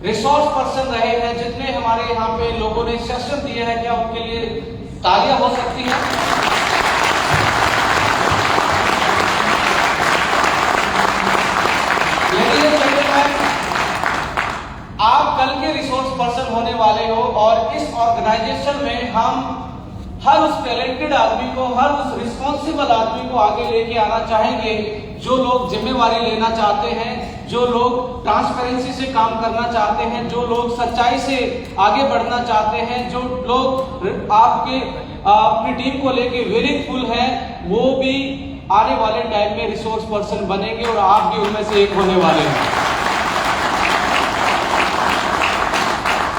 Resource person रहे हैं, जितने हमारे यहाँ पे लोगों ने सेशन दिए हैं, क्या उनके लिए तालियां हो सकती हैं? लेडीज एंड जेंटलमैन, आप कल के रिसोर्स पर्सन होने वाले हो और इस ऑर्गेनाइजेशन में हम हर उस टैलेंटेड आदमी को, हर उस रिस्पॉन्सिबल आदमी को आगे लेके आना चाहेंगे जो लोग जिम्मेवारी लेना चाहते हैं, जो लोग ट्रांसपेरेंसी से काम करना चाहते हैं, जो लोग सच्चाई से आगे बढ़ना चाहते हैं, जो लोग आपके अपनी टीम को लेके विलिंगफुल हैं, वो भी आने वाले टाइम में रिसोर्स पर्सन बनेंगे और आप भी उनमें से एक होने वाले हैं।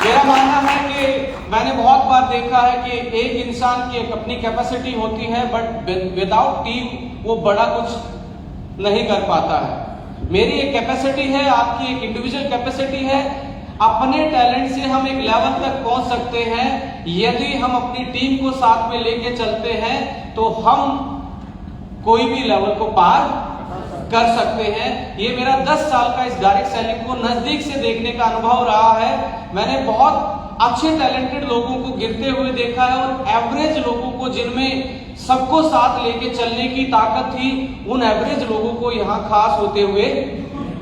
मेरा मानना है कि मैंने बहुत बार देखा है कि एक इंसान की एक अपनी कैपेसिटी होती है, बट विदाउट टीम वो बड़ा कुछ नहीं कर पाता है। मेरी एक कैपेसिटी है, आपकी एक इंडिविजुअल कैपेसिटी है। अपने टैलेंट से हम एक लेवल तक पहुंच सकते हैं। यदि हम अपनी टीम को साथ में लेके चलते हैं तो हम कोई भी लेवल को पार कर सकते हैं। ये मेरा 10 साल का इस डायरेक्ट सेलिंग को नजदीक से देखने का अनुभव रहा है। मैंने बहुत अच्छे टैलेंटेड लोगों को गिरते हुए देखा है और एवरेज लोगों को, जिनमें सबको साथ लेके चलने की ताकत थी, उन एवरेज लोगों को यहाँ खास होते हुए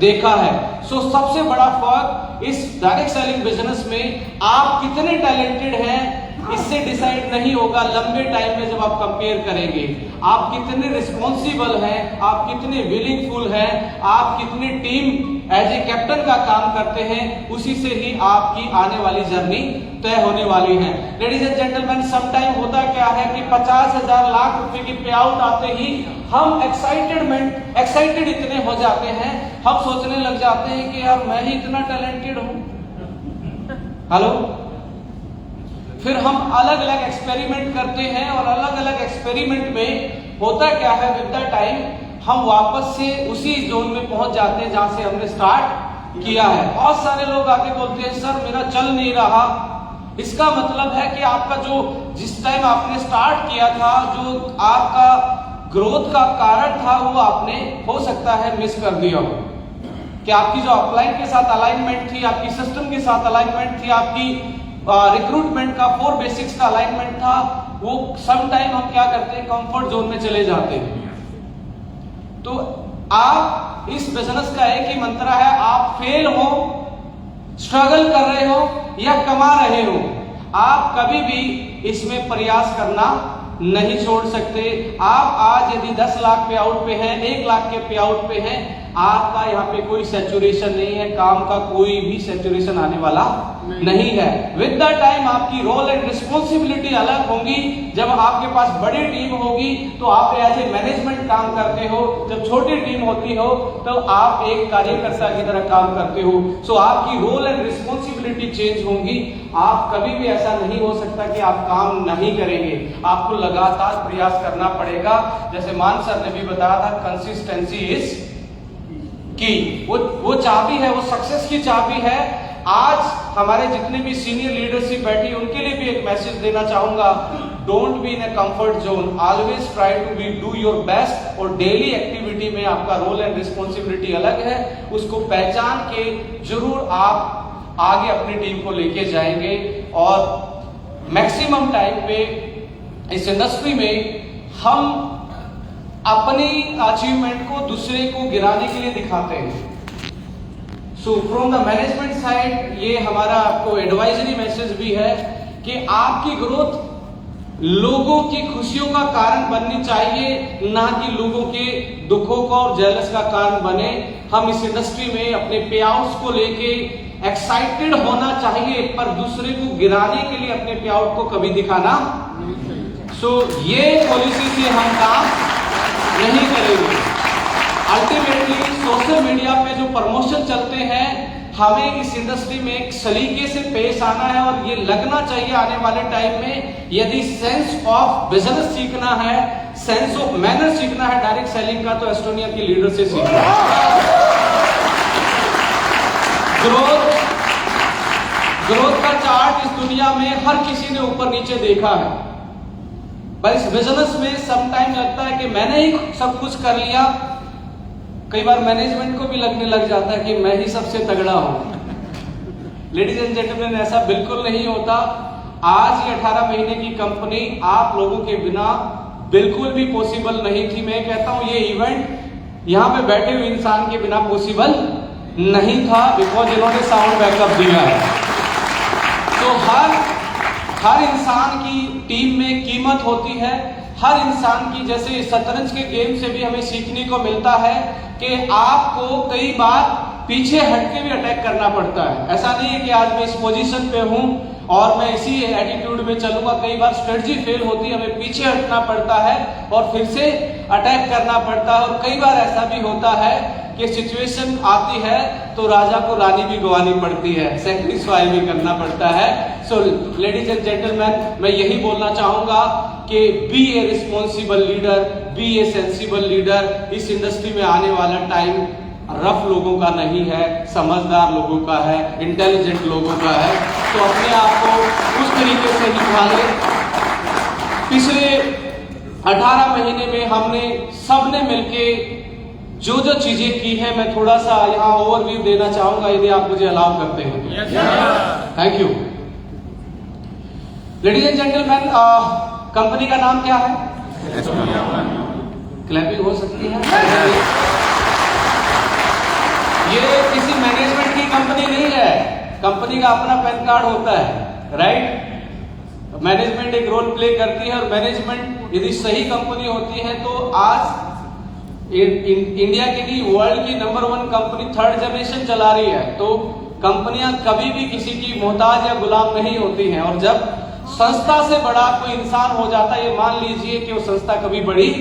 देखा है। सो सबसे बड़ा फर्क इस डायरेक्ट सेलिंग बिजनेस में आप कितने टैलेंटेड हैं इससे डिसाइड नहीं होगा। लंबे टाइम में जब आप कंपेयर करेंगे, आप कितने रिस्पॉन्सिबल हैं, आप कितने विलिंगफुल हैं, आप कितनी टीम एज ए कैप्टन का काम करते हैं, उसी से ही आपकी आने वाली जर्नी तय होने वाली है। Ladies and gentleman, some time होता क्या है कि 50,000 लाख रुपए की पे आउट आते ही हम एक्साइटेड इतने हो जाते हैं, हम सोचने लग जाते हैं कि यार मैं ही इतना टैलेंटेड हूं। हेलो, फिर हम अलग अलग एक्सपेरिमेंट करते हैं और अलग अलग एक्सपेरिमेंट में होता क्या है, विद द टाइम हम वापस से उसी जोन में पहुंच जाते हैं जहां से हमने स्टार्ट किया है। बहुत सारे लोग आके बोलते हैं सर मेरा चल नहीं रहा। इसका मतलब है कि आपका जो जिस टाइम आपने स्टार्ट किया था, जो आपका ग्रोथ का कारण था, वो आपने हो सकता है मिस कर दिया हो। कि आपकी जो अपलाइन के साथ अलाइनमेंट थी, आपकी सिस्टम के साथ अलाइनमेंट थी, आपकी रिक्रूटमेंट का 4 बेसिक्स का अलाइनमेंट था, वो सम टाइम हम क्या करते हैं, कंफर्ट जोन में चले जाते हैं। तो आप इस बिजनेस का एक ही मंत्र है, आप फेल हो, स्ट्रगल कर रहे हो या कमा रहे हो, आप कभी भी इसमें प्रयास करना नहीं छोड़ सकते। आप आज यदि 10 लाख पे आउट पे हैं, 1 लाख के पे आउट पे हैं, आपका यहाँ पे कोई सैचुरेशन नहीं है, काम का कोई भी सैचुरेशन आने वाला नहीं है। विद द टाइम आपकी रोल एंड रिस्पॉन्सिबिलिटी अलग होंगी। जब आपके पास बड़ी टीम होगी तो आप एज ए मैनेजमेंट काम करते हो, जब छोटी टीम होती हो तो आप एक कार्यकर्ता की तरह काम करते हो। सो आपकी रोल एंड रिस्पॉन्सिबिलिटी चेंज होंगी। आप कभी भी ऐसा नहीं हो सकता कि आप काम नहीं करेंगे, आपको लगातार प्रयास करना पड़ेगा। जैसे मान सर ने भी बताया था, कंसिस्टेंसी इज की, वो चाबी है, वो सक्सेस की चाबी है। आज हमारे जितने भी सीनियर लीडरशिप बैठी, उनके लिए भी एक मैसेज देना चाहूंगा, don't be in a comfort zone, always try to be do your best. और डेली एक्टिविटी में आपका रोल एंड रिस्पॉन्सिबिलिटी अलग है, उसको पहचान के जरूर आप आगे अपनी टीम को लेके जाएंगे और मैक्सिमम टाइम पे इस इंडस्ट्री में हम अपनी अचीवमेंट को दूसरे को गिराने के लिए दिखाते हैं। So from the management side ये हमारा आपको एडवाइजरी मैसेज भी है कि आपकी ग्रोथ लोगों की खुशियों का कारण बननी चाहिए, ना कि लोगों के दुखों का और जेलस का कारण बने। हम इस इंडस्ट्री में अपने पे आउट्स को लेके एक्साइटेड होना चाहिए, पर दूसरे को गिराने के लिए अपने पे आउट को कभी दिखाना। सो ये पॉलिसी से हम काम नहीं करेंगे। अल्टीमेटली सोशल मीडिया पे जो प्रमोशन चलते हैं, हमें इस इंडस्ट्री में एक सलीके से पेश आना है और ये लगना चाहिए आने वाले टाइम में, यदि सेंस ऑफ बिजनेस सीखना है, सेंस ऑफ मैनर सीखना है डायरेक्ट सेलिंग का, तो एस्टोनिया की लीडर से सीखना है। ग्रोथ का चार्ट इस दुनिया में हर किसी ने ऊपर नीचे देखा है, पर इस बिजनेस में सम टाइम लगता है कि मैंने ही सब कुछ कर लिया। कई बार मैनेजमेंट को भी लगने लग जाता है कि मैं ही सबसे तगड़ा हूं। लेडीज एंड जेंटलमैन, ऐसा बिल्कुल नहीं होता। आज ये 18 महीने की कंपनी आप लोगों के बिना बिल्कुल भी पॉसिबल नहीं थी। मैं कहता हूं ये इवेंट यहां पे बैठे हुए इंसान के बिना पॉसिबल नहीं था, बिकॉज इन्होंने साउंड बैकअप दिया है। तो हर इंसान की टीम में कीमत होती है। हर इंसान की, जैसे शतरंज के गेम से भी हमें सीखने को मिलता है कि आपको कई बार पीछे हटके भी अटैक करना पड़ता है। ऐसा नहीं है कि आज मैं इस पोजीशन पे हूं और मैं इसी एटीट्यूड में चलूंगा। कई बार स्ट्रेटजी फेल होती है, हमें पीछे हटना पड़ता है और फिर से अटैक करना पड़ता है। और कई बार ऐसा भी होता है कि सिचुएशन आती है तो राजा को रानी भी गंवानी पड़ती है, सैक्रिफाइस भी करना पड़ता है। सो लेडीज एंड जेंटलमैन, मैं यही बोलना चाहूंगा कि be a responsible leader, be a sensible leader. इस इंडस्ट्री में आने वाला टाइम रफ लोगों का नहीं है, समझदार लोगों का है, इंटेलिजेंट लोगों का है। तो अपने आप को उस तरीके से निकाले। पिछले 18 महीने में हमने सबने मिलके जो जो चीजें की है, मैं थोड़ा सा यहाँ ओवरव्यू देना चाहूंगा, यदि आप मुझे अलाउ करते हैं। Thank you. Ladies and gentleman, company का नाम क्या है? क्लैपिंग हो सकती है। ये किसी मैनेजमेंट की कंपनी नहीं है। कंपनी का अपना पैन कार्ड होता है, राइट? मैनेजमेंट एक रोल प्ले करती है और मैनेजमेंट यदि सही कंपनी होती है तो आज इंडिया की नहीं, वर्ल्ड की नंबर 1 कंपनी 3rd जनरेशन चला रही है। तो कंपनियां कभी भी किसी की मोहताज या गुलाम नहीं होती हैं। और जब संस्था से बड़ा कोई इंसान हो जाता है, ये मान लीजिए कि वो संस्था कभी बड़ी,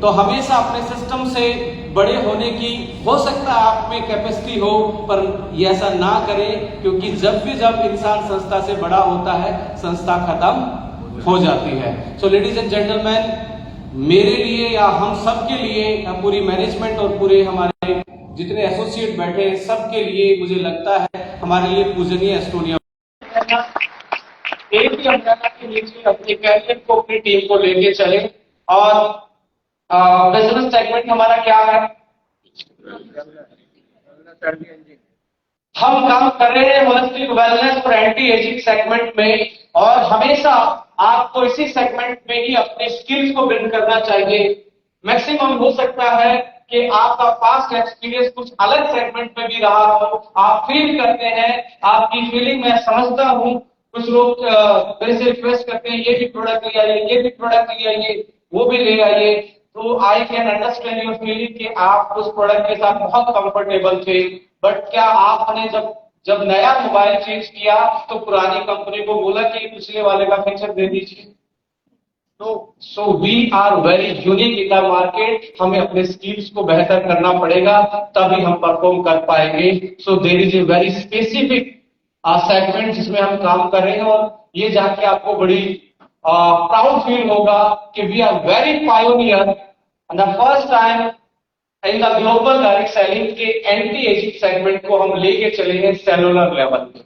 तो हमेशा अपने सिस्टम से बड़े होने की, हो सकता है आप में कैपेसिटी हो, पर ये ऐसा ना करें, क्योंकि जब इंसान संस्था से बड़ा होता है, संस्था खत्म हो जाती है। सो लेडीज एंड जेंटलमैन, मेरे लिए या हम सब के लिए, पूरी मैनेजमेंट और पूरे हमारे जितने एसोसिएट बैठे हैं, सबके लिए मुझे लगता है हमारे लिए पूजनीय एस्टोनिया एक ही अम्ब्रेला के नीचे अपने कैरियर को, अपनी टीम को लेके चले। और बिजनेस सेगमेंट हमारा क्या है? हम काम कर रहे हैं होलिस्टिक वेलनेस और एंटी एजिंग सेगमेंट में, और हमेशा आपको इसी सेगमेंट में ही अपने स्किल्स को बिल्ड करना चाहिए। मैक्सिमम हो सकता है कि आपका पास्ट एक्सपीरियंस कुछ अलग सेगमेंट में भी रहा हो, आप फील करते हैं, आपकी फीलिंग मैं समझता हूं। कुछ लोग मेरे से रिक्वेस्ट करते हैं ये भी प्रोडक्ट ले आइए, ये भी प्रोडक्ट ले आइए, वो भी ले आइए। तो I can understand your feeling कि आप उस प्रोडक्ट के साथ बहुत कंफर्टेबल थे, बट क्या आपने जब नया मोबाइल चेंज किया तो पुरानी कंपनी को बोला कि पिछले वाले का फीचर दे दीजिए? तो so we are very unique in the market. हमें अपने स्किल्स को बेहतर करना पड़ेगा, तभी हम परफॉर्म कर पाएंगे। So there is a very specific segment जिसमें हम काम कर रहे हैं, और ये जाके आपको बड़ी प्राउड फील होगा कि we are very pioneer and the first time in the global direct selling के एंटी एजिंग सेगमेंट को हम लेके चले हैं सेलुलर लेवल पे।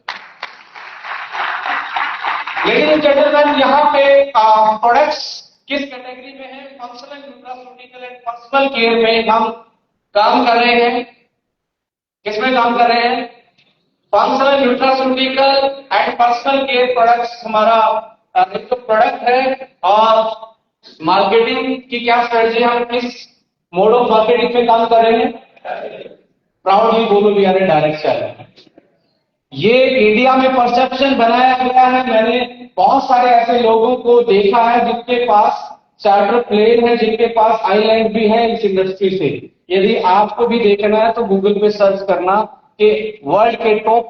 लेडीज एंड जेंटलमैन, यहाँ पे प्रोडक्ट्स किस कैटेगरी में है? Functional nutraceutical and personal care में हम काम कर रहे हैं। किसमें काम कर रहे हैं? Functional nutraceutical and personal care products हमारा एक तो प्रोडक्ट है। और मार्केटिंग की क्या स्ट्रेटजी, हम किस मोड ऑफ मार्केटिंग पे काम कर रहे हैं? प्राउडली बोलो we are a direct seller. ये इंडिया में परसेप्शन बनाया गया है। मैंने बहुत सारे ऐसे लोगों को देखा है जिनके पास चार्टर प्लेन है, जिनके पास आईलैंड भी है इस इंडस्ट्री से। यदि आपको भी देखना है तो गूगल पे सर्च करना कि वर्ल्ड के टॉप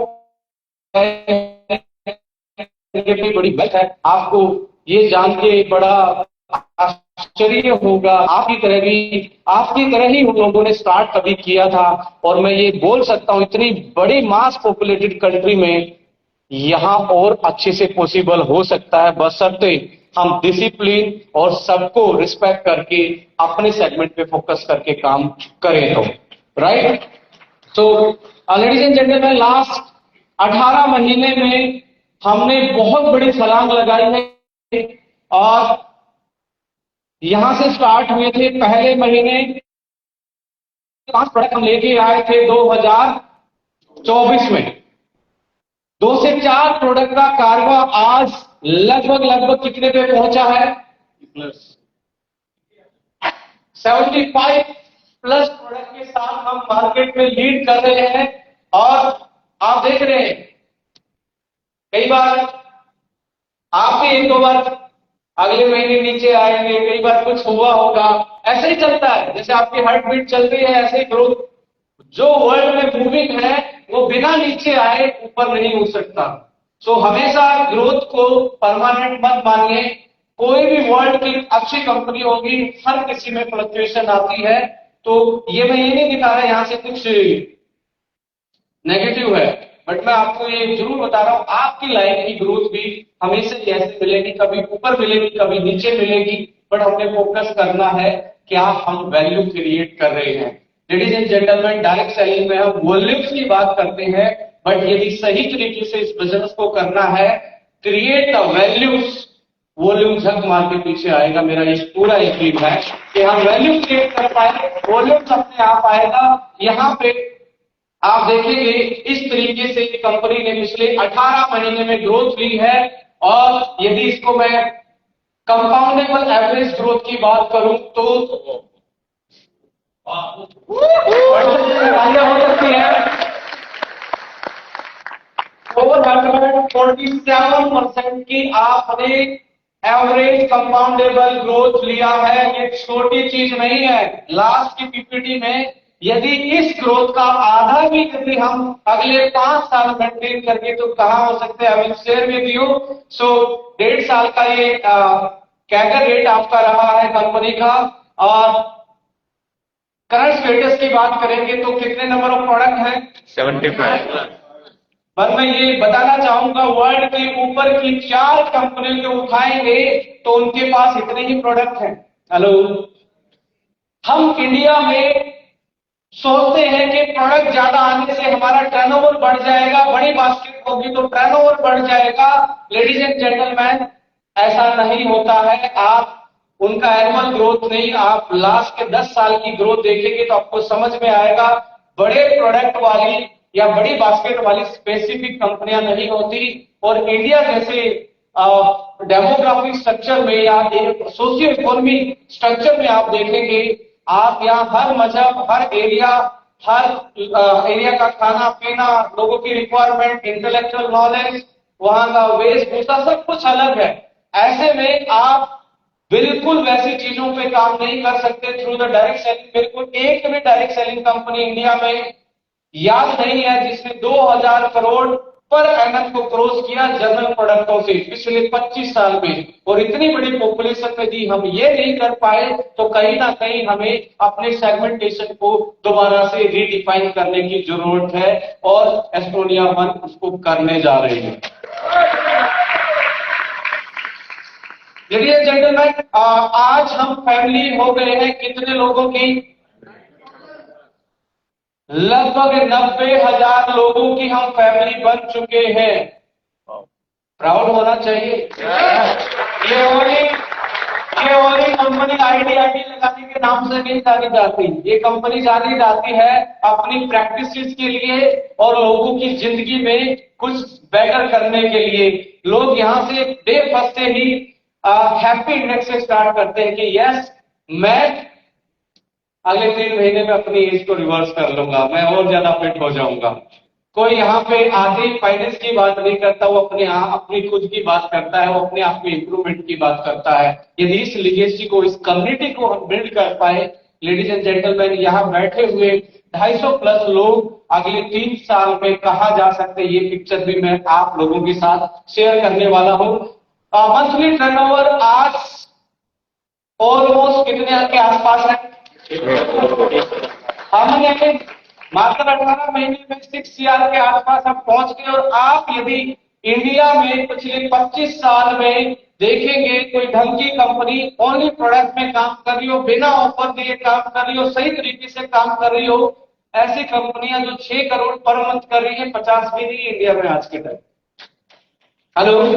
बड़ी बात है। आपको ये जान के बड़ा आश्चर्य होगा, आपकी तरह ही उन लोगों ने स्टार्ट कभी किया था। और मैं ये बोल सकता हूं, इतनी बड़ी मास पॉपुलेटेड कंट्री में यहां और अच्छे से पॉसिबल हो सकता है, बशर्ते हम डिसिप्लिन और सबको रिस्पेक्ट करके अपने सेगमेंट पे फोकस करके काम करें तो, राइट? तो लेडीज एंड जेंटलमैन, लास्ट 18 महीने में हमने बहुत बड़ी छलांग लगाई है। और यहां से स्टार्ट हुए थे पहले महीने 5 प्रोडक्ट हम लेके आए थे 2024 में। 2 से 4 प्रोडक्ट का कार्गो आज लगभग कितने पे पहुंचा है? 75 प्लस प्रोडक्ट के साथ हम मार्केट में लीड कर रहे हैं। और आप देख रहे हैं कई बार आप भी 1-2 बार अगले महीने नीचे आएंगे, कई बार कुछ हुआ होगा, ऐसे ही चलता है। जैसे आपकी हार्ट बीट चल रही है, ऐसे ही ग्रोथ जो वर्ल्ड में मूविंग है वो बिना नीचे आए ऊपर नहीं हो सकता। सो हमेशा ग्रोथ को परमानेंट मत मानिए। कोई भी वर्ल्ड की अच्छी कंपनी होगी, हर किसी में फ्लक्चुएशन आती है। तो ये मैं ये नहीं दिखा रहा यहां से कुछ नेगेटिव है, बट मैं आपको ये जरूर बता रहा हूं आपकी लाइफ की ग्रोथ भी हमेशा ऐसे मिलेगी, कभी ऊपर मिलेगी कभी नीचे मिलेगी, बट हमें फोकस करना है क्या हम वैल्यू क्रिएट कर रहे हैं। Ladies and gentleman, direct selling में हम वॉल्यूम्स की बात करते हैं, बट यदि सही तरीके से इस बिजनेस को करना है, क्रिएट द वैल्यूज, वॉल्यूम झक मार के पीछे आएगा। मेरा ये पूरा यकीन है कि हम वैल्यू क्रिएट कर पाए, वॉल्यूम्स अपने आप आएगा। यहां पे आप देखेंगे इस तरीके से कंपनी ने पिछले 18 महीने में ग्रोथ ली है। और यदि इसको मैं कंपाउंडेबल एवरेज ग्रोथ की बात करूं तो हो सकती है। 447% की आपने एवरेज कंपाउंडेबल ग्रोथ लिया है। ये छोटी चीज नहीं है। लास्ट की पीपीटी में यदि इस ग्रोथ का आधा भी यदि हम अगले 5 साल मेंटेन करके तो कहां हो सकते हैं? I will share with you. So 1.5 साल का ये कैगर रेट आपका रहा है कंपनी का। और करंट स्टेटस की बात करेंगे तो कितने नंबर ऑफ प्रोडक्ट हैं? 75। पर मैं ये बताना चाहूंगा वर्ल्ड के ऊपर की 4 कंपनियों को उठाएंगे तो उनके पास इतने ही प्रोडक्ट हैं। हेलो, हम इंडिया में सोचते हैं कि प्रोडक्ट ज्यादा आने से हमारा टर्नओवर बढ़ जाएगा, बड़ी बास्केट होगी तो टर्नओवर बढ़ जाएगा। लेडीज एंड जेंटलमैन, ऐसा नहीं होता है। आप उनका एनुअल ग्रोथ नहीं, आप लास्ट के 10 साल की ग्रोथ देखेंगे तो आपको समझ में आएगा। बड़े प्रोडक्ट वाली या बड़ी बास्केट वाली स्पेसिफिक कंपनियां नहीं होती। और इंडिया जैसे डेमोग्राफिक स्ट्रक्चर में या सोशियो इकोनॉमी स्ट्रक्चर में आप देखेंगे, आप यहाँ हर मजहब, हर एरिया का खाना पीना, लोगों की रिक्वायरमेंट, इंटेलेक्चुअल नॉलेज, वहां का वेशभूषा, सब कुछ अलग है। ऐसे में आप बिल्कुल वैसी चीजों पे काम नहीं कर सकते थ्रू द डायरेक्ट सेलिंग। बिल्कुल एक भी डायरेक्ट सेलिंग कंपनी इंडिया में याद नहीं है जिसने 2000 करोड़ पर एनम को क्रॉस किया जनरल प्रोडक्टों से पिछले 25 साल में। और इतनी बड़ी पॉपुलेशन में यदि हम ये नहीं कर पाए तो कहीं ना कहीं हमें अपने सेगमेंटेशन को दोबारा से रीडिफाइन करने की जरूरत है। और एस्टोनिया 1 उसको करने जा रहे हैं। लेडीज एंड जेंटलमैन, आज हम फैमिली हो गए हैं कितने लोगों की? लगभग 90,000 लोगों की हम फैमिली बन चुके हैं। प्राउड होना चाहिए। ये ओनली कंपनी आईडी लगाने के नाम से नहीं जानी जाती। ये कंपनी जानी जाती है अपनी प्रैक्टिसेस के लिए और लोगों की जिंदगी में कुछ बेटर करने के लिए। लोग यहां से डे फर्स्ट से ही हैप्पी इंडेक्स से स्टार्ट करते हैं कि यस, मैं अगले 3 महीने में अपनी एज को रिवर्स कर लूंगा, मैं और ज्यादा फिट हो जाऊंगा। कोई यहाँ पे आगे फाइनेंस की बात नहीं करता, वो अपनी खुद की बात करता है, वो अपने आप में इंप्रूवमेंट की बात करता है। यदि इस लिगेसी को, इस कम्युनिटी को हम बिल्ड कर पाए, लेडीज एंड जेंटलमैन, यहाँ बैठे हुए 250 प्लस लोग अगले 3 साल में कहाँ जा सकते, ये पिक्चर भी मैं आप लोगों के साथ शेयर करने वाला हूँ। मंथली टर्नओवर आज ऑलमोस्ट कितने के आसपास है? हमने मात्र 18 महीने में 6 CR के आसपास हम पहुंच गए। और आप यदि इंडिया में पिछले 25 साल में देखेंगे, कोई ढंग की कंपनी ओनली प्रोडक्ट में काम कर रही हो, बिना ऑफर दिए काम कर रही हो, सही तरीके से काम कर रही हो, ऐसी कंपनियां जो 6 करोड़ पर मंथ कर रही है, 50 भी नहीं इंडिया में आज के टाइम। हेलो,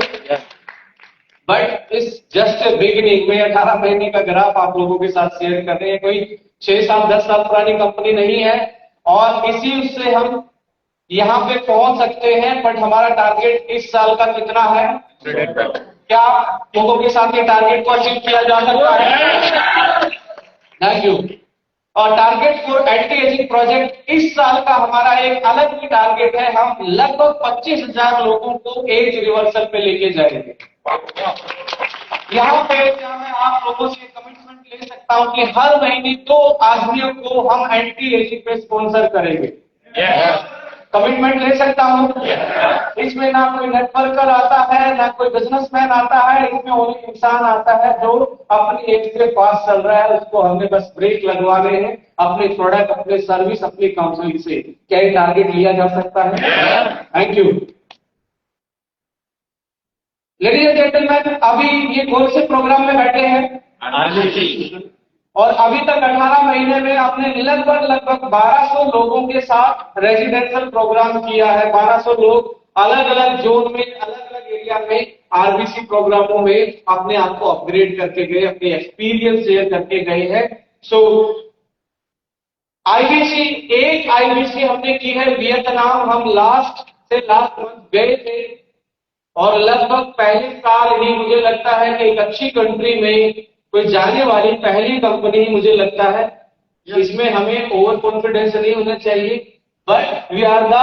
बट इस जस्ट बिगिनिंग में 18 महीने का ग्राफ आप लोगों के साथ शेयर कर रहे हैं। कोई 6 साल 10 साल पुरानी कंपनी नहीं है। और इसी से हम यहाँ पे पहुंच सकते हैं, बट हमारा टारगेट इस साल का कितना है? क्या लोगों के साथ ये टारगेट को अचीव किया जा सकता है? Thank you. और target for anti ageing project इस साल का हमारा एक अलग ही टारगेट है। हम लगभग 25,000 लोगों को एज रिवर्सल पे लेके जाएंगे। यहाँ पे क्या मैं आप लोगों से कमिटमेंट ले सकता हूँ कि हर महीने 2 आदमियों को हम एंटी एजिंग पे स्पॉन्सर करेंगे? कमिटमेंट ले सकता हूँ? इसमें ना कोई नेटवर्कर आता है, ना कोई बिजनेसमैन आता है, इसमें ओनली इंसान आता है जो अपनी एज के पास चल रहा है। उसको हमने बस ब्रेक लगवाने हैं अपने प्रोडक्ट, अपने सर्विस, अपनी काउंसलिंग से। क्या ये टारगेट लिया जा सकता है? Thank you. Ladies and gentleman, अभी ये कौन से प्रोग्राम में बैठे हैं? और अभी तक 18 महीने में आपने लगभग 1200 लोगों के साथ रेजिडेंशियल प्रोग्राम किया है। 1200 लोग अलग अलग जोन में, अलग अलग एरिया में आरबीसी प्रोग्रामों में अपने आप को अपग्रेड करके गए, अपने एक्सपीरियंस शेयर करके गए हैं। सो आईबीसी, एक आईबीसी हमने की है वियतनाम। हम लास्ट मंथ गए थे और लगभग पहले साल ही मुझे लगता है कि एक अच्छी कंट्री में कोई जाने वाली पहली कंपनी मुझे लगता है। इसमें हमें ओवर कॉन्फिडेंस नहीं होना चाहिए, but we are the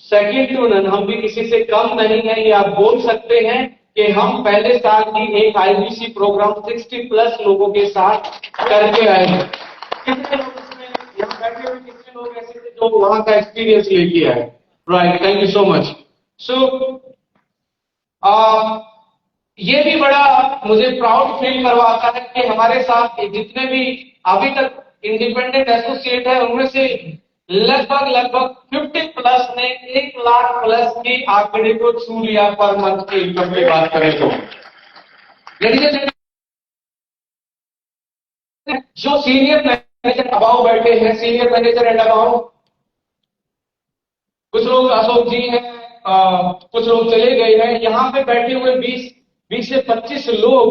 second to none. हम भी किसी से कम नहीं है, ये आप बोल सकते हैं कि हम पहले साल की एक आईबीसी प्रोग्राम 60+ लोगों के साथ करके आए हैं। कितने लोग इसमें यहाँ बैठे हुए, कितने लोग ऐसे थे जो वहां का एक्सपीरियंस लेके आए? Right, thank you so much. So ये भी बड़ा मुझे प्राउड फील करवाता है कि हमारे साथ जितने भी अभी तक इंडिपेंडेंट एसोसिएट है, उनमें से लगभग 50+ ने 1 लाख प्लस की आंकड़े को छू लिया पर मंथ की इनकम की बात करें तो। जो सीनियर मैनेजर अबाव बैठे हैं, सीनियर मैनेजर एंड अबाव, कुछ लोग अशोक जी हैं, कुछ लोग चले गए हैं। यहाँ पे बैठे हुए 20 से 25 लोग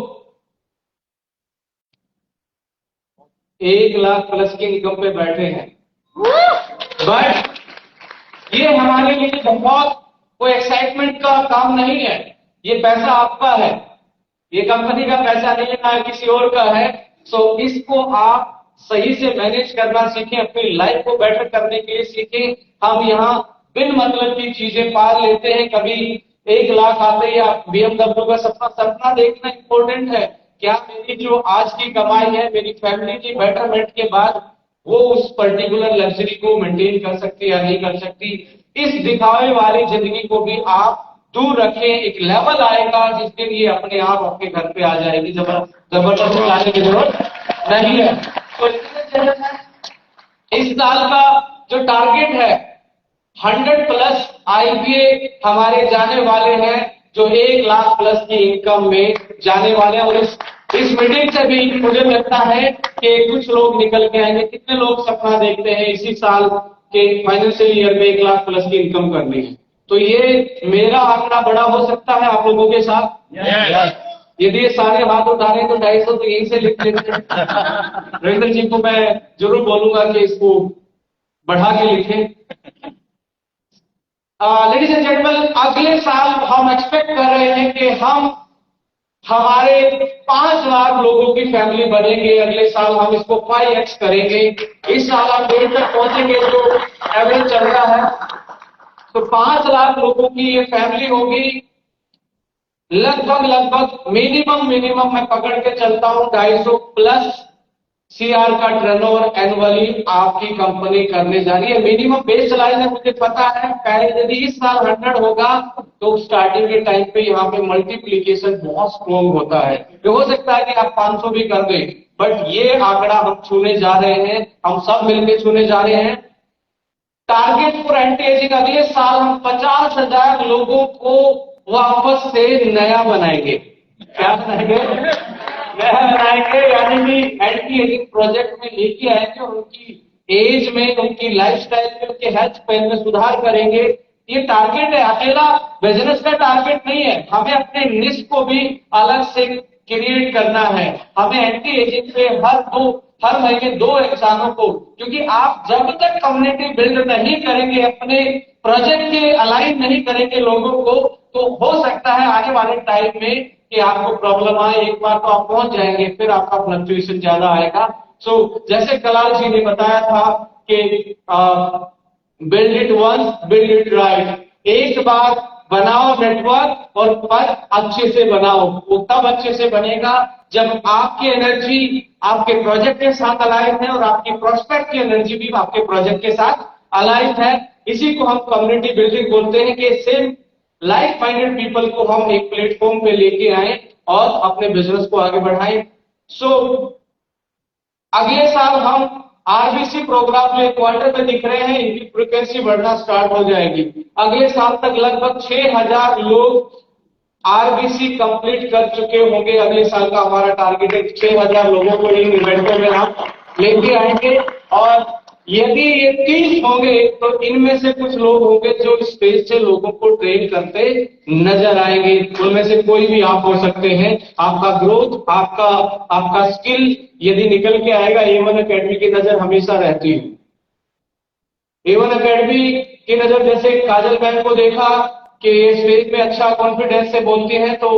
1 लाख प्लस की इनकम पे बैठे हैं। बट ये हमारे लिए बहुत कोई एक्साइटमेंट का काम नहीं है। ये पैसा आपका है, ये कंपनी का पैसा नहीं है, ना किसी और का है। सो इसको आप सही से मैनेज करना सीखें, अपनी लाइफ को बेटर करने के लिए सीखें। हम यहाँ बिन मतलब की चीजें पाल लेते हैं। कभी 1 लाख आते या BMW का सपना देखना इंपॉर्टेंट है। क्या मेरी जो आज की कमाई है, मेरी फैमिली की बेटरमेंट के बाद वो उस पर्टिकुलर लग्जरी को मेंटेन कर सकती या नहीं कर सकती? इस दिखावे वाली जिंदगी को भी आप दूर रखें। एक लेवल आएगा जिसके लिए अपने आप आपके घर पे आ जाएगी, जबरदस्ती लाने की जरूरत नहीं है। तो इस साल का जो टारगेट है 100+ आईबीए हमारे जाने वाले हैं, जो 1 लाख प्लस की इनकम में जाने वाले हैं। और इस मीटिंग से भी मुझे लगता है कि कुछ लोग निकल के आएंगे। कितने लोग सपना देखते हैं इसी साल के फाइनेंशियल ईयर में 1 लाख प्लस की इनकम करनी है? तो ये मेरा आंकड़ा बड़ा हो सकता है आप लोगों के साथ। यदि ये सारे हाथ उठाने तो 250 तो यहीं से लिख लेते हैं। रविंद्र जी को मैं जरूर बोलूंगा कि इसको बढ़ा के लिखें। लेडीज एंड जेंटलमैन, अगले साल हम एक्सपेक्ट कर रहे हैं कि हम हमारे 5 लाख लोगों की फैमिली बनेंगे। अगले साल हम इसको 5x करेंगे। इस साल हम 1.5 तक पहुंचेंगे जो एवरेज चल रहा है। तो 5 लाख लोगों की ये फैमिली होगी। लगभग मिनिमम मैं पकड़ के चलता हूं 250+ CR का टर्नओवर एनुअली आपकी कंपनी करने जा रही है। मिनिमम बेस लाइन है, मुझे पता है। पहले यदि इस साल 100 होगा तो स्टार्टिंग के टाइम पे यहाँ पे मल्टीप्लीकेशन बहुत स्ट्रॉन्ग होता है। ये हो सकता है कि आप 500 भी कर दें, बट ये आंकड़ा हम छूने जा रहे हैं, हम सब मिलकर छूने जा रहे हैं। टारगेट फॉर एंटी एजिंग, अगले साल हम 50,000 लोगों को वापस से नया बनाएंगे। क्या बनाएंगे? नया बनाएंगे, यानी कि एंटी एजिंग प्रोजेक्ट में लेके आएंगे और उनकी एज में, उनकी लाइफस्टाइल में, उनके हेल्थ स्पैन में सुधार करेंगे। ये टारगेट है, अकेला बिजनेस का टारगेट नहीं है। हमें अपने निश को भी अलग से क्रिएट करना है। हमें एंटी एजिंग पे हर महीने 2 इंसानों को, क्योंकि आप जब तक कम्युनिटी बिल्ड नहीं करेंगे, अपने प्रोजेक्ट के अलाइन नहीं करेंगे लोगों को, तो हो सकता है आने वाले टाइम में कि आपको प्रॉब्लम आए। एक बार तो आप पहुंच जाएंगे, फिर आपका फ्लक्चुएशन ज्यादा आएगा। सो जैसे कलाल जी ने बताया था कि build it once, build it right. एक बार बनाओ नेटवर्क और पर अच्छे से बनाओ। वो तब अच्छे से बनेगा जब आपकी एनर्जी आपके प्रोजेक्ट के साथ अलाइन है और आपकी प्रोस्पेक्ट की एनर्जी भी आपके प्रोजेक्ट के साथ अलाइन है। इसी को हम कम्युनिटी बिल्डिंग बोलते हैं कि सेम लाइक माइंडेड पीपल को हम एक प्लेटफॉर्म पे लेके आए और अपने बिजनेस को आगे बढ़ाएं। सो अगले साल हम आरबीसी प्रोग्राम जो क्वार्टर में दिख रहे हैं, इनकी फ्रिक्वेंसी बढ़ना स्टार्ट हो जाएगी। अगले साल तक लगभग 6000 लोग आरबीसी कंप्लीट कर चुके होंगे। अगले साल का हमारा टारगेट है 6000 लोगों को इन इवेंटों में हम लेके आएंगे। और यदि ये 30 होंगे तो इनमें से कुछ लोग होंगे जो स्टेज से लोगों को ट्रेन करते नजर आएंगे। उनमें से कोई भी आप हो सकते हैं। आपका ग्रोथ, आपका स्किल यदि निकल के आएगा, A1 अकेडमी की नजर हमेशा रहती है। A1 अकेडमी की नजर, जैसे काजल बहन को देखा कि ये स्टेज में अच्छा कॉन्फिडेंस से बोलती हैं, तो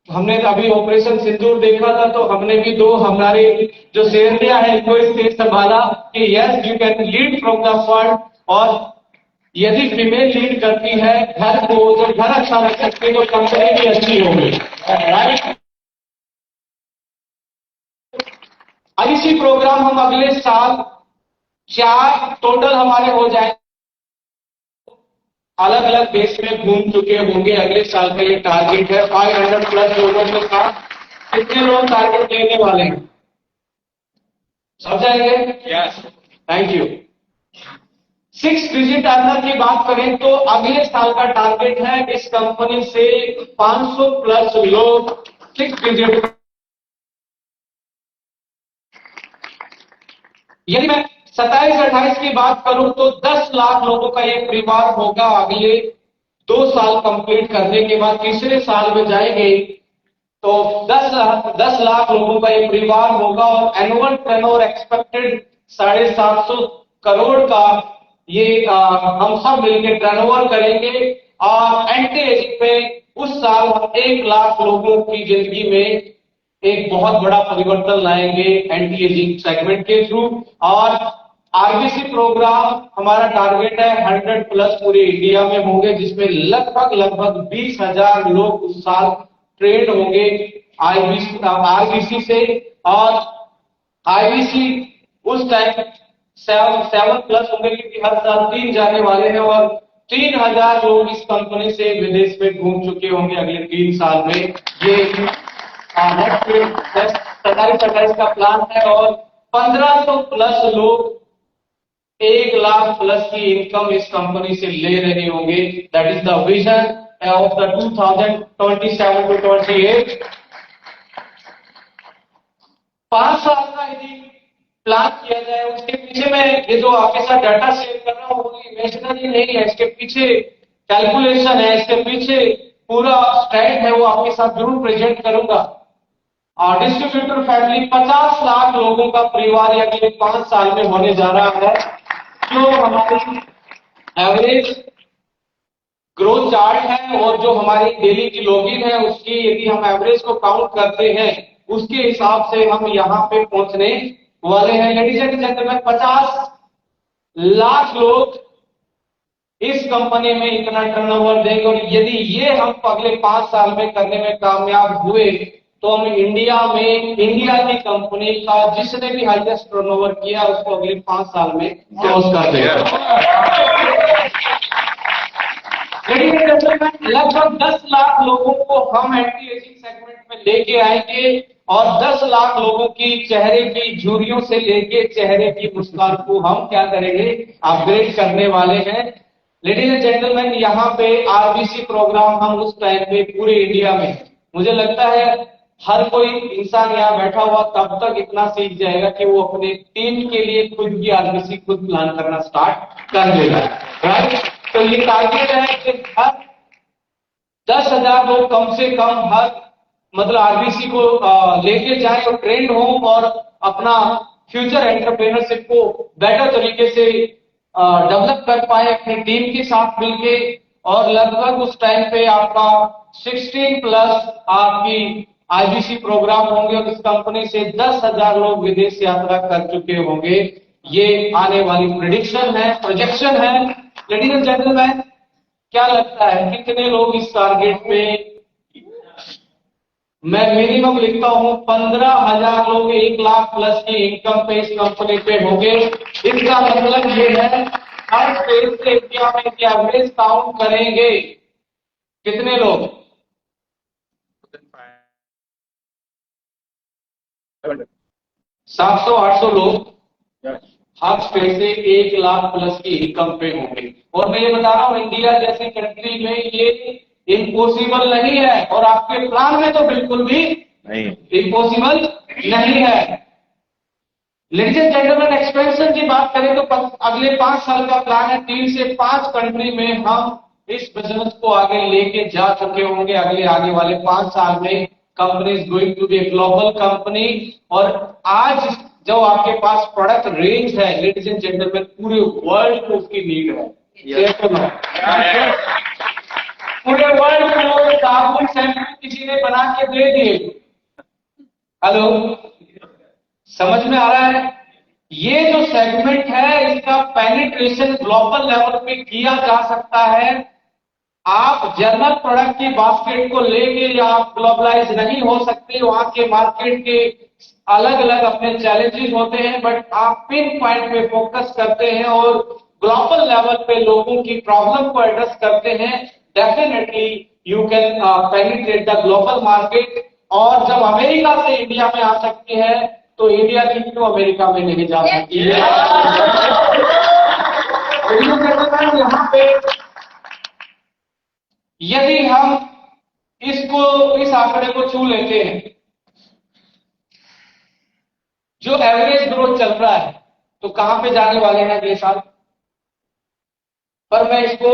हमने अभी ऑपरेशन सिंदूर देखा था, तो हमने भी 2 हमारे जो शेरनिया है इनको स्टेज संभाला कि yes you can lead from the front. और यदि फीमेल लीड करती है घर को, तो घर अच्छा रख सकती है, तो कंपनी भी अच्छी होगी, राइट। आईसी प्रोग्राम हम अगले साल 4 टोटल हमारे हो जाए, अलग अलग देश में घूम चुके होंगे। अगले साल का ये टारगेट है 500 प्लस लोगों के साथ। कितने लोग टारगेट लेने वाले हैं, समझाएंगे? Yes, thank you. 6 digit earner की बात करें तो अगले साल का टारगेट है इस कंपनी से 500 प्लस लोग 6 डिजिट। यदि मैं 27-28 की बात करूं तो 10 लाख लोगों का ये परिवार होगा। अगले 2 साल कंप्लीट करने के बाद तीसरे साल में जाएंगे तो 10 लाख लोगों का ये परिवार होगा। और एनुअल टर्नओवर एक्सपेक्टेड 750 करोड़ का ये हम सब मिलकर टर्नओवर करेंगे। और एंटी एजिंग में उस साल हम 1 लाख लोगों की जिंदगी में एक बहुत बड़ा परिवर्तन लाएंगे एंटी एजिंग सेगमेंट के थ्रू। और आरबीसी प्रोग्राम हमारा टारगेट है 100 प्लस पूरे इंडिया में होंगे, जिसमें लगभग 20,000 लोग उस साल ट्रेंड होंगे आरबीसी से। और आईबीसी उस टाइम 7 प्लस होंगे, क्योंकि हर साल 3 जाने वाले हैं। और 3000 लोग इस कंपनी से विदेश में घूम चुके होंगे अगले 3 साल में। ये नेक्स्ट 27-28 का प्लान है। और 1500 प्लस लोग 1 लाख प्लस की इनकम इस कंपनी से ले रहे होंगे। That is the vision of the 2027 to 28। 5 साल का यदि प्लान किया जाए, उसके पीछे मैं ये जो आपके साथ डाटा शेयर कर रहा हूँ वो इमेजिनरी नहीं है, इसके पीछे कैलकुलेशन है, इसके पीछे पूरा स्टैट है, वो आपके साथ जरूर प्रेजेंट करूंगा। और डिस्ट्रीब्यूटर फैमिली 50 लाख लोगों का परिवार अगले 5 साल में होने जा रहा है। जो हमारी एवरेज ग्रोथ चार्ट है और जो हमारी डेली की लॉगिन है, उसकी यदि हम एवरेज को काउंट करते हैं, उसके हिसाब से हम यहां पे पहुंचने वाले हैं। लेडीज एंड जेंटलमैन, 50 लाख लोग इस कंपनी में इतना टर्नओवर देंगे। और यदि ये हम अगले 5 साल में करने में कामयाब हुए तो हम इंडिया की कंपनी का जिसने भी हाईएस्ट टर्नओवर किया उसको अगले 5 साल में क्रॉस कर देगा। लगभग 10 लाख लोगों को हम एंटी एजिंग सेगमेंट में लेके आएंगे और 10 लाख लोगों की चेहरे की झुर्रियों से लेके चेहरे की मुस्कान को हम क्या करेंगे, अपग्रेड करने वाले हैं। लेडीज एंड जेंटलमैन, यहाँ पे आरबीसी प्रोग्राम हम उस टाइम पे पूरे इंडिया में, मुझे लगता है हर कोई इंसान यहाँ बैठा हुआ तब तक इतना सीख जाएगा कि वो अपने टीम के लिए खुद की आरबीसी खुद प्लान करना स्टार्ट कर देगा, राइट। तो ये टारगेट है कि हर 10,000 लोग कम से कम हर मतलब आरबीसी को लेके जाए और ट्रेंड हो और अपना फ्यूचर एंटरप्रेन्योरशिप को बेटर तरीके से डेवलप कर पाए अपनी टीम के साथ मिलके। और लगभग उस टाइम पे आपका 16 प्लस आपकी आईबीसी प्रोग्राम होंगे और इस कंपनी से 10,000 लोग विदेश यात्रा कर चुके होंगे। ये आने वाली प्रेडिक्शन है, प्रोजेक्शन है। लेडीज एंड जेंटलमैन, क्या लगता है कितने लोग इस टारगेट पे? मैं मिनिमम लिखता हूं 15,000 लोग 1 लाख प्लस की इनकम पे इस कंपनी पे होंगे। इसका मतलब ये है हर स्टेट से इंडिया में एवरेज काउंट करेंगे कितने लोग? 700-800 लोग हर स्टेट से 1 लाख प्लस की इनकम पे होंगे। और मैं ये बता रहा हूं इंडिया जैसी कंट्री में ये इम्पॉसिबल नहीं है, और आपके प्लान में तो बिल्कुल भी नहीं इम्पॉसिबल नहीं है। लेडीज एंड जेंटलमैन, एक्सपेंशन की बात करें तो अगले 5 साल का प्लान है। 3 से 5 कंट्री में हम इस बिजनेस को आगे लेके जा चुके होंगे। अगले आगे वाले 5 साल में company is going to be a global company. और आज जो आपके पास प्रोडक्ट रेंज है लेडीज एंड जेंटलमैन, पूरे वर्ल्ड को उसकी नीड है। पूरे वर्ल्ड को साबुन शैम्पू किसी ने बना के दे दिए। हेलो, समझ में आ रहा है? ये जो सेगमेंट है इसका पेनिट्रेशन ग्लोबल लेवल पे किया जा सकता है। आप जनरल प्रोडक्ट की बास्केट को लेके या आप ग्लोबलाइज नहीं हो सकते, वहां के मार्केट के अलग अलग अपने चैलेंजेस होते हैं, बट आप पिन पॉइंट पे फोकस करते हैं और ग्लोबल लेवल पे लोगों की प्रॉब्लम को एड्रेस करते हैं। Definitely you can penetrate the global market. और जब अमेरिका से इंडिया में आ सकती है तो इंडिया की क्यों अमेरिका में नहीं जा सकती है? यहां पे यदि हम इस आंकड़े को छू लेते हैं, जो एवरेज ग्रोथ चल रहा है, तो कहां पे जाने वाले हैं अगले साल? पर मैं इसको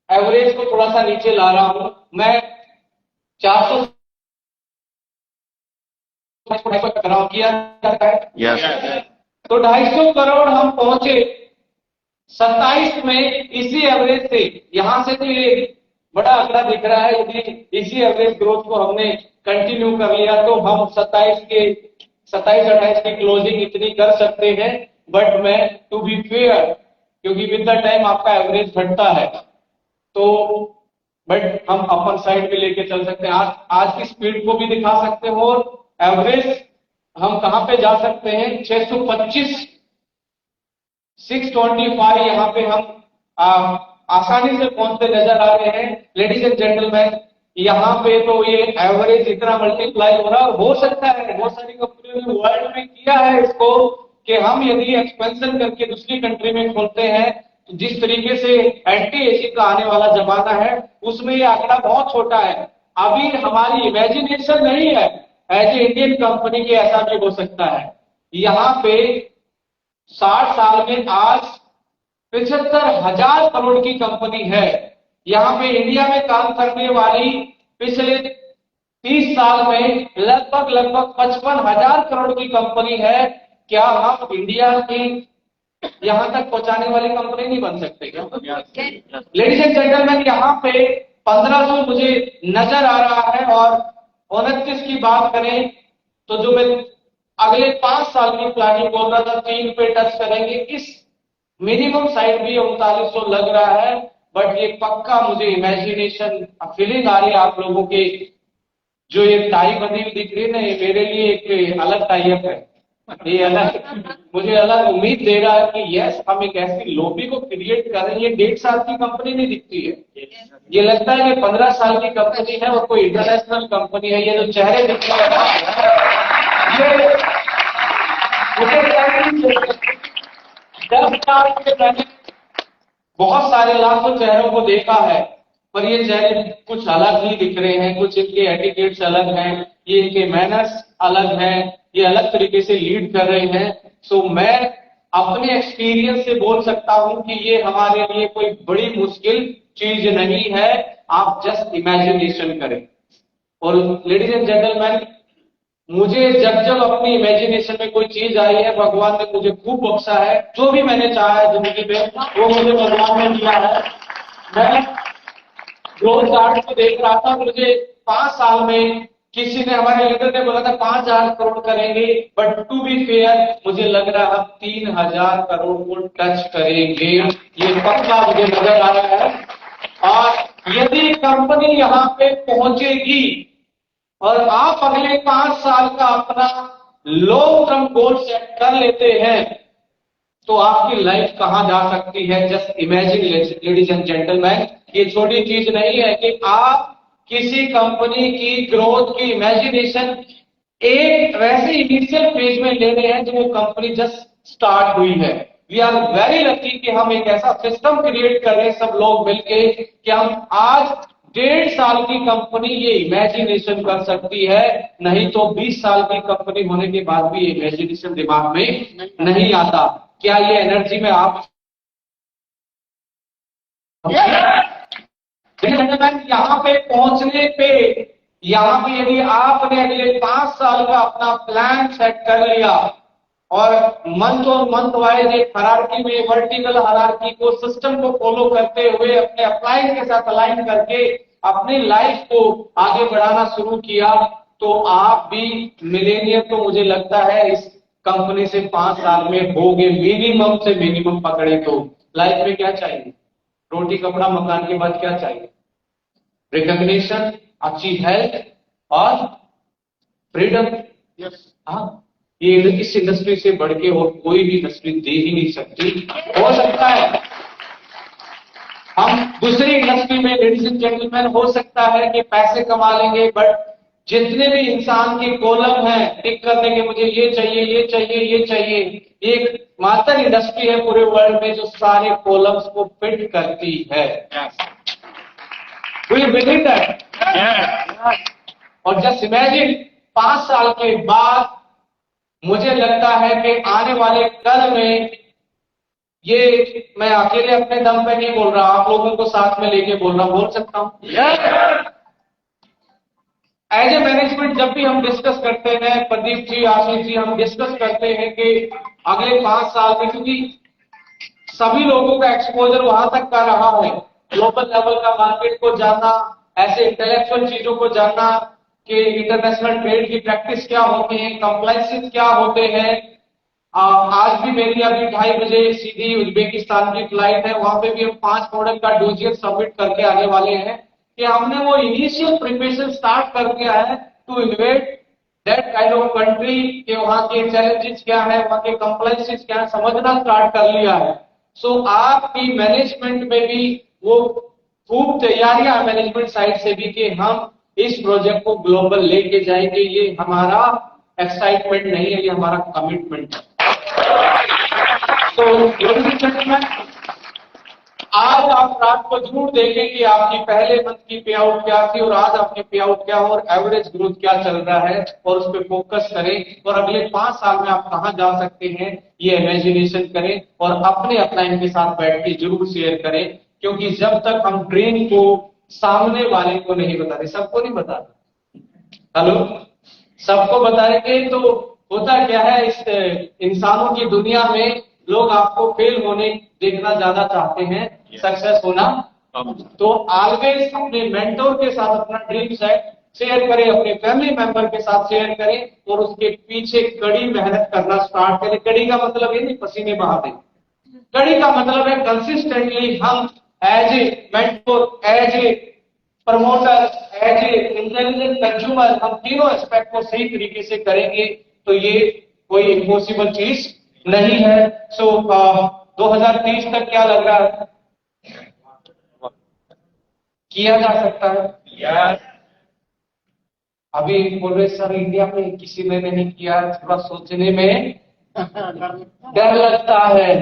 एवरेज को थोड़ा सा नीचे ला रहा हूं। मैं 400 किया जाता है। yes. तो 250 करोड़ हम पहुंचे 27 में इसी एवरेज से। यहां से तो ये बड़ा आंकड़ा दिख रहा है। यदि इसी एवरेज ग्रोथ को हमने कंटिन्यू कर लिया तो हम 27-28 की क्लोजिंग इतनी कर सकते हैं। बट मैं टू बी फेयर, क्योंकि विद द टाइम आपका एवरेज घटता है, तो बट हम अपर साइड पे लेके चल सकते हैं। आज की स्पीड को भी दिखा सकते हो। एवरेज हम कहां पे जा सकते हैं? 625, 625 यहां पे हम आसानी से पहुंचते नजर आ रहे हैं। लेडीज एंड जेंटलमैन, यहां पे तो ये एवरेज इतना मल्टीप्लाई हो रहा है। हो सकता है बहुत सारी कंपनियों ने वर्ल्ड में किया है इसको कि हम यदि एक्सपेंशन करके दूसरी कंट्री में खोलते हैं तो जिस तरीके से एंटी एसी का आने वाला जमाना है उसमें ये आंकड़ा बहुत छोटा है। अभी हमारी इमेजिनेशन नहीं है, एज ए इंडियन कंपनी के ऐसा भी हो सकता है। यहां पे 60 साल में आज 75,000 करोड़ की कंपनी है। यहां पे इंडिया में काम करने वाली पिछले 30 साल में लगभग 55,000 करोड़ की कंपनी है। क्या हम इंडिया की यहां तक पहुंचाने वाली कंपनी नहीं बन सकते क्या? लेडीज एंड जेंटलमैन, यहाँ पे 1500 मुझे नजर आ रहा है। और 29 की बात करें तो जो मैं अगले 5 साल की प्लानिंग बोल रहा था 3 पे टच करेंगे। इस मिनिमम साइड भी 3900 लग रहा है, बट ये पक्का मुझे इमेजिनेशन फीलिंग आ रही है आप लोगों के। जो ये टाई बनी हुई दिख रही है ना, ये मेरे लिए एक अलग टाइप है। ये अलग मुझे अलग उम्मीद दे रहा है कि यस, हम एक ऐसी लॉबी को क्रिएट कर रहे हैं। ये 1.5 साल की कंपनी नहीं दिखती है, ये लगता है कि 15 साल की कंपनी है और कोई इंटरनेशनल कंपनी है। ये जो चेहरे दिख रहे हैं, ये 10 साल से मैंने बहुत सारे लाखों चेहरों को देखा है, पर ये चेहरे कुछ अलग ही दिख रहे हैं। कुछ इनके एटिकेट्स अलग हैं, ये इनके मैनर्स अलग हैं, ये अलग तरीके से लीड कर रहे हैं। सो मैं अपने एक्सपीरियंस से बोल सकता हूं कि ये हमारे लिए कोई बड़ी मुश्किल चीज नहीं है। आप जस्ट इमेजिनेशन करें। और लेडीज एंड जेंटलमैन, मुझे जब जब अपनी इमेजिनेशन में कोई चीज आई है, भगवान ने मुझे खूब बख्शा है। जो भी मैंने चाहा है जिंदगी में, वो मुझे भगवान ने दिया है। मैं ग्रोथ चार्ट को देख रहा था, मुझे 5 साल में किसी ने, हमारे लीडर ने बोला था 5,000 करोड़ करेंगे, बट टू बी फेयर मुझे लग रहा है हम 3,000 करोड़ को टच करेंगे, ये पक्का मुझे नजर आ रहा है। और यदि कंपनी यहां पे पहुंचेगी और आप अगले 5 साल का अपना लॉन्ग टर्म गोल सेट कर लेते हैं, तो आपकी लाइफ कहां जा सकती है। Just imagine ladies and gentleman, ये छोटी चीज नहीं है कि आप किसी कंपनी की ग्रोथ की इमेजिनेशन एक वैसे इनिशियल फेज में ले रहे हैं जो वो कंपनी जस्ट स्टार्ट हुई है। वी आर वेरी लकी कि हम एक ऐसा सिस्टम क्रिएट कर रहे हैं सब लोग मिलके कि हम आज 1.5 साल की कंपनी ये इमेजिनेशन कर सकती है। नहीं तो 20 साल की कंपनी होने के बाद भी इमेजिनेशन दिमाग में नहीं आता। क्या ये एनर्जी में आप यहाँ पे पहुंचने पे, यहाँ पे यदि आपने अगले 5 साल का अपना प्लान सेट कर लिया और मंथ और मंथ वाइज एक हायरार्की में वर्टिकल हायरार्की को सिस्टम को फॉलो करते हुए अपने अपलाइन के साथ अलाइन करके अपनी लाइफ को आगे बढ़ाना शुरू किया, तो आप भी मिलेनियर तो मुझे लगता है इस कंपनी से 5 साल में होगे मिनिमम से मिनिमम पकड़े। तो लाइफ में क्या चाहिए? रोटी कपड़ा मकान के बाद क्या चाहिए? रिकॉग्निशन, अच्छी हेल्थ और फ्रीडम। हाँ, ये इस इंडस्ट्री से बढ़ के और कोई भी इंडस्ट्री दे ही नहीं सकती। हो सकता है हम दूसरी इंडस्ट्री में, लेडीज एंड जेंटलमैन, हो सकता है कि पैसे कमा लेंगे, बट जितने भी इंसान के कॉलम हैं टिक करने के, मुझे ये चाहिए, ये चाहिए, ये चाहिए, एक मात्र इंडस्ट्री है पूरे वर्ल्ड में जो सारे कॉलम्स को फिट करती है। Do you believe that? और जस्ट इमेजिन 5 साल के बाद मुझे लगता है कि आने वाले कल में, ये मैं अकेले अपने दम पे नहीं बोल रहा, आप लोगों को साथ में लेके बोल रहा, बोल सकता हूं। एज ए मैनेजमेंट जब भी हम डिस्कस करते हैं, प्रदीप जी, आशीष जी, हम डिस्कस करते हैं कि अगले 5 साल में, क्योंकि सभी लोगों का एक्सपोजर वहां तक का रहा है, ग्लोबल लेवल का मार्केट को जानना, ऐसे इंटेलेक्चुअल चीजों को जानना कि इंटरनेशनल ट्रेड की प्रैक्टिस क्या होती है, कंप्लायंसेस क्या होते हैं। आज भी मेरी अभी 2:30 बजे सीधी उज्बेकिस्तान की फ्लाइट है, वहां पे भी हम 5 मॉडल का डोजियर सबमिट करके आने वाले हैं कि हमने वो इनिशियल प्रिपरेशन स्टार्ट कर दिया है to invade that kind of country के वहां के चैलेंजेस क्या है, वहां के कंप्लायंसेस क्या है, समझना स्टार्ट कर लिया है। सो आपकी मैनेजमेंट में भी वो खूब तैयारियां मैनेजमेंट साइड से भी कि हम इस प्रोजेक्ट को ग्लोबल लेके जाएंगे। ये हमारा एक्साइटमेंट नहीं है, ये हमारा कमिटमेंट है। तो लेडीज एंड जेंटलमैन, आज आप रात को जरूर देखें कि आपकी पहले मंथ की पे आउट क्या थी और आज आपकी पे आउट क्या हो और एवरेज ग्रोथ क्या चल रहा है, और उस पर फोकस करें और अगले 5 साल में आप कहां जा सकते हैं ये इमेजिनेशन करें और अपने अपलाइन के साथ बैठ के जरूर शेयर करें। क्योंकि जब तक हम ड्रीम को सामने वाले को नहीं बताते, सबको नहीं बताते, हेलो, सबको बताएंगे तो होता क्या है, इस इंसानों की दुनिया में लोग आपको फेल होने देखना ज्यादा चाहते हैं, सक्सेस होना। तो ऑलवेज अपने मेंटोर के साथ अपना ड्रीम सेट शेयर करें, अपने फैमिली मेंबर के साथ शेयर करें और उसके पीछे कड़ी मेहनत करना स्टार्ट करें। कड़ी का मतलब ये नहीं पसीने बहा दें, कड़ी का मतलब है कंसिस्टेंटली हम as a mentor, as a promoter, as a intelligent consumer, हम तीनों एस्पेक्ट को सही तरीके से करेंगे तो ये कोई इम्पॉसिबल चीज नहीं है। सो 2030 तक क्या लग रहा है किया जा सकता है? अभी बोल रहे सर इंडिया में किसी ने नहीं किया, थोड़ा सोचने में डर लगता है,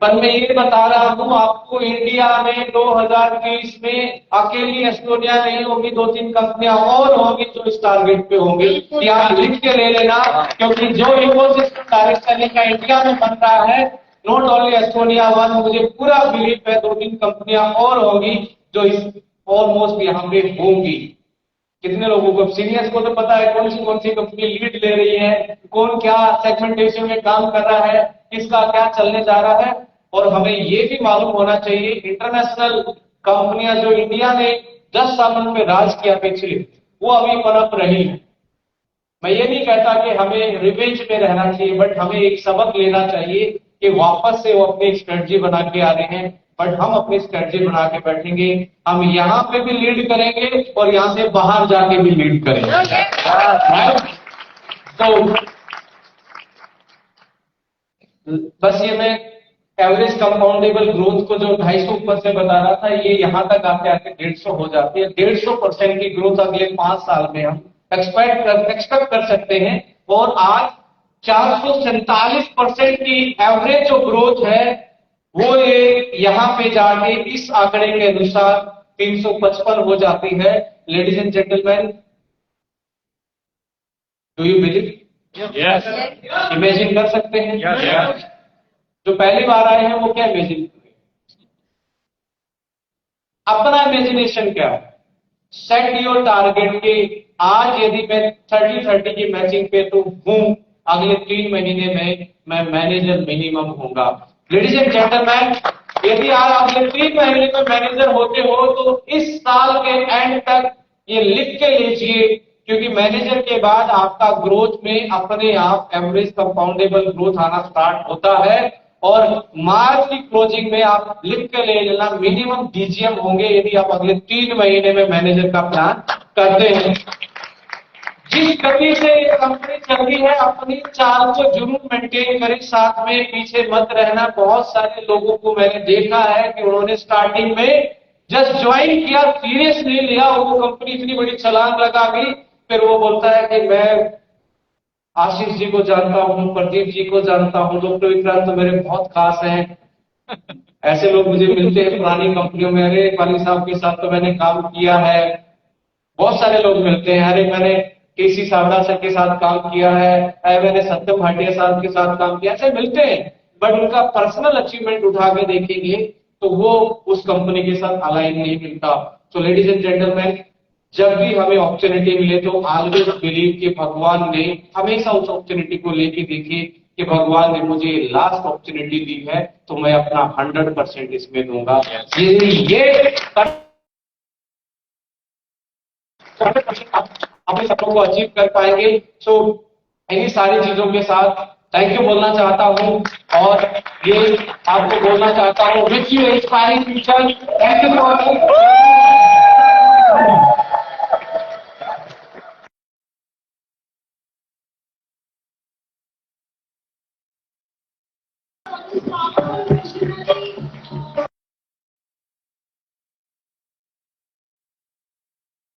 पर मैं ये बता रहा हूं आपको, इंडिया में 2020 में अकेली एस्टोनिया नहीं होगी, 2-3 कंपनियां और होंगी जो इस टारगेट पे होंगी। यहाँ लिख के ले लेना, क्योंकि जो इकोसिस्टम डायरेक्ट करने का इंडिया में बन रहा है, नॉट ओनली एस्टोनिया वन, मुझे पूरा बिलीव है 2-3 कंपनियां और होंगी जो इस ऑलमोस्ट यहाँ पे होंगी। कितने लोगों को, सीनियर्स को तो पता है कौन सी कंपनी लीड ले रही है, कौन क्या सेगमेंटेशन में काम कर रहा है, किसका क्या चलने जा रहा है। और हमें ये भी मालूम होना चाहिए इंटरनेशनल कंपनियां जो इंडिया ने 10 सालों में राज किया पिछले, वो अभी पनप रही है। मैं ये नहीं कहता कि हमें रिवेंज में रहना चाहिए, बट हमें एक सबक लेना चाहिए कि वापस से वो अपनी स्ट्रेटजी बना के आ रहे हैं, बट हम अपनी स्ट्रेटजी बना के बैठेंगे। हम यहाँ पे भी लीड करेंगे और यहाँ से बाहर जाके भी लीड करेंगे। राइट? तो बस ये मैं एवरेज कंपाउंडेबल ग्रोथ को जो 250 ऊपर से बता रहा था, ये यहां तक आके आके 150 हो जाती है। 150% की ग्रोथ अगले 5 साल में हम एक्सपेक्ट कर सकते हैं। और आज 447% की एवरेज जो ग्रोथ है, वो ये यहां पे जाके इस आंकड़े के अनुसार 355 हो जाती है। Ladies and gentleman, do you believe? Yes. Imagine कर सकते हैं? Yes. जो पहली बार आए हैं वो क्या इमेजिन करें? अपना इमेजिनेशन क्या है? सेट योर टारगेट के आज यदि मैं 30-30 की मैचिंग पे तो हूं, अगले 3 महीने में मैं मैनेजर मिनिमम होऊंगा। लेडीज एंड जेंटलमैन, यदि आप अगले 3 महीने में मैनेजर होते हो तो इस साल के एंड तक ये लिख के लीजिए, क्योंकि मैनेजर के बाद आपका ग्रोथ में अपने आप एवरेज कंपाउंडेबल ग्रोथ आना स्टार्ट होता है। और मार्च की क्लोजिंग में आप लिख के ले लेना, मिनिमम डीजीएम होंगे यदि आप अगले 3 महीने में मैनेजर का प्लान करते हैं। जिस गति से ये कंपनी चल रही है, अपनी चाल को जरूर मेंटेन करें, साथ में पीछे मत रहना। बहुत सारे लोगों को मैंने देखा है कि उन्होंने स्टार्टिंग में जस्ट ज्वाइन किया, सीरियस नहीं लिया, वो कंपनी इतनी बड़ी छलांग लगा गई, फिर वो बोलता है कि मैं आशीष जी को जानता हूं, प्रदीप जी को जानता हूं, डॉक्टर विक्रांत तो मेरे बहुत खास हैं। ऐसे लोग मुझे मिलते हैं पुरानी कंपनियों में, अरे वाली साहब के साथ तो मैंने काम किया है। बहुत सारे लोग मिलते हैं, अरे मैंने केसी सावड़ा सर के साथ काम किया है, अरे मैंने सत्यम भाटिया साहब के साथ काम किया, ऐसे मिलते हैं। बट उनका पर्सनल अचीवमेंट उठा के देखेंगे तो वो उस कंपनी के साथ अलाइन नहीं मिलता। सो लेडीज एंड जेंटलमैन, जब भी हमें अपॉर्चुनिटी मिले तो ऑलवेज बिलीव कि भगवान ने हमेशा उस अपॉर्चुनिटी को लेके देखे कि भगवान ने मुझे लास्ट अपॉर्चुनिटी दी है, तो मैं अपना 100% इसमें दूंगा। ये अपने सपनों को अचीव कर पाएंगे। सो इन्हीं सारी चीजों के साथ थैंक यू बोलना चाहता हूं, और ये आपको बोलना चाहता हूं, which you inspiring future. Thank you.